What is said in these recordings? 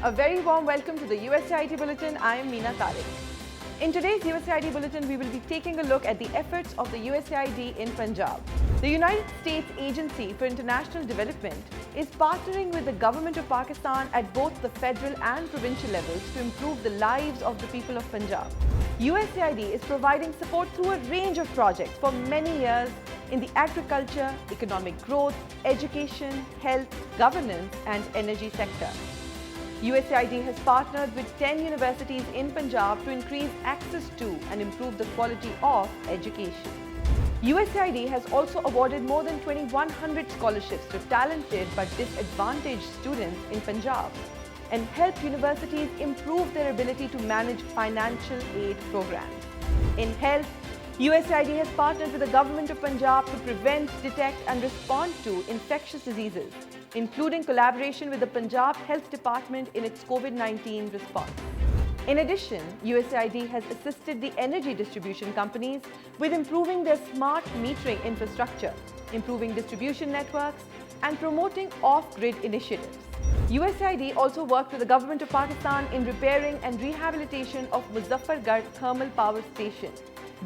A very warm welcome to the USAID Bulletin. I am Meena Tariq. In today's USAID Bulletin, we will be taking a look at the efforts of the USAID in Punjab. The United States Agency for International Development is partnering with the Government of Pakistan at both the federal and provincial levels to improve the lives of the people of Punjab. USAID is providing support through a range of projects for many years in the agriculture, economic growth, education, health, governance and energy sector. USAID has partnered with 10 universities in Punjab to increase access to and improve the quality of education. USAID has also awarded more than 2,100 scholarships to talented but disadvantaged students in Punjab and helped universities improve their ability to manage financial aid programs. In health, USAID has partnered with the Government of Punjab to prevent, detect and respond to infectious diseases, including collaboration with the Punjab Health Department in its COVID-19 response. In addition, USAID has assisted the energy distribution companies with improving their smart metering infrastructure, improving distribution networks, and promoting off-grid initiatives. USAID also worked with the Government of Pakistan in repairing and rehabilitation of Muzaffargarh Thermal Power Station,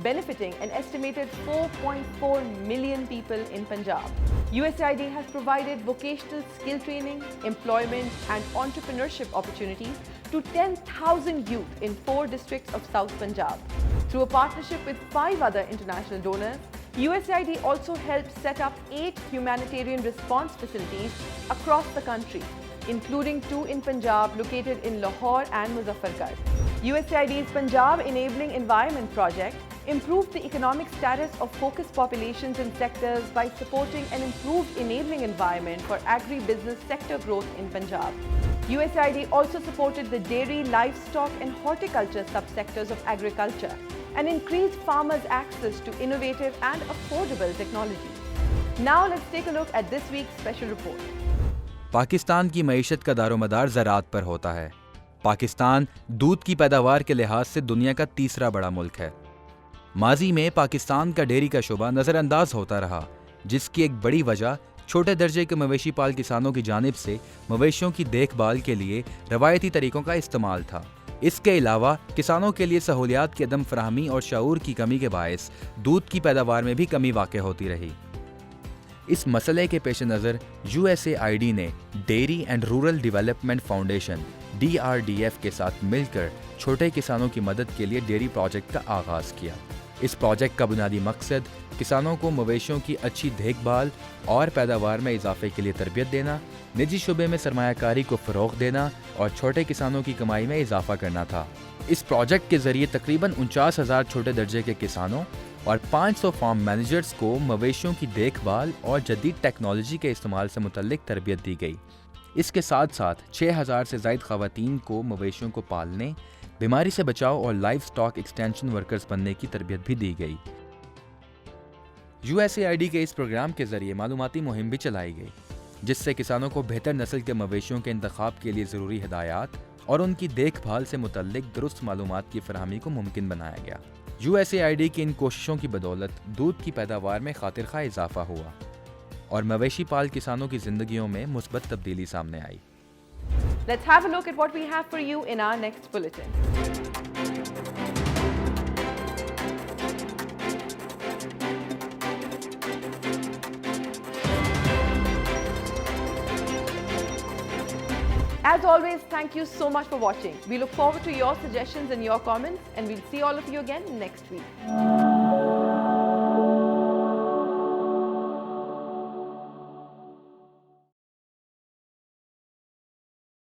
benefiting an estimated 4.4 million people in Punjab. USAID has provided vocational skill training, employment and entrepreneurship opportunities to 10,000 youth in 4 districts of South Punjab. Through a partnership with 5 other international donors, USAID also helped set up 8 humanitarian response facilities across the country, including 2 in Punjab located in Lahore and Muzaffargarh. USAID's Punjab Enabling Environment project improved the economic status of focus populations and sectors by supporting an improved enabling environment for agri-business sector growth in Punjab. USAID also supported the dairy, livestock and horticulture subsectors of agriculture and increased farmers' access to innovative and affordable technology. Now let's take a look at this week's special report. Pakistan की मईशत का दारोमदार ज़राअत पर होता है। पाकिस्तान दूध की पैदावार के लिहाज से दुनिया का तीसरा बड़ा मुल्क है। माजी में पाकिस्तान का डेयरी का शोबा नज़रअंदाज होता रहा, जिसकी एक बड़ी वजह छोटे दर्जे के मवेशी पाल किसानों की जानिब से मवेशियों की देखभाल के लिए रवायती तरीकों का इस्तेमाल था। इसके अलावा किसानों के लिए सहूलियात की अदम फराहमी और शऊर की कमी के बायस दूध की पैदावार में भी कमी वाक़ होती रही। इस मसले के पेश नज़र USAID ने dairy and rural development foundation DRDF के साथ मिलकर छोटे किसानों की मदद के लिए डेयरी प्रोजेक्ट का आगाज़ किया। इस प्रोजेक्ट का बुनियादी मकसद किसानों को मवेशियों की अच्छी देखभाल और पैदावार में इजाफे के लिए तरबियत देना, निजी शुबे में सरमायाकारी को फ़रोग़ देना और छोटे किसानों की कमाई में इजाफा करना था। इस प्रोजेक्ट के ज़रिए तकरीबन 49,000 छोटे दर्जे के किसानों और 500 फार्म मैनेजर्स को मवेशियों की देखभाल और जदीद टेक्नोलॉजी के इस्तेमाल से मुतल्लिक तरबियत दी गई। इसके साथ साथ 6,000 से ज़ायद ख़वातीन को मवेशियों को पालने, बीमारी से बचाव और लाइफ स्टॉक एक्सटेंशन वर्कर्स बनने की तरबियत भी दी गई। USAID के इस प्रोग्राम के ज़रिए मालूमाती मुहिम भी चलाई गई, जिससे किसानों को बेहतर नस्ल के मवेशियों के इंतखाब के लिए ज़रूरी हिदायत और उनकी देखभाल से मुतल्लिक दुरुस्त मालूमात की फराहमी को मुमकिन बनाया गया। USAID की इन कोशिशों की बदौलत दूध की पैदावार में खातिर खा इजाफा हुआ और मवेशी पाल किसानों की जिंदगियों में मुस्बत तब्दीली सामने आई। Let's have a look at what we have for you in our next bulletin. As always, thank you so much for watching. We look forward to your suggestions and your comments, and we'll see all of you again next week.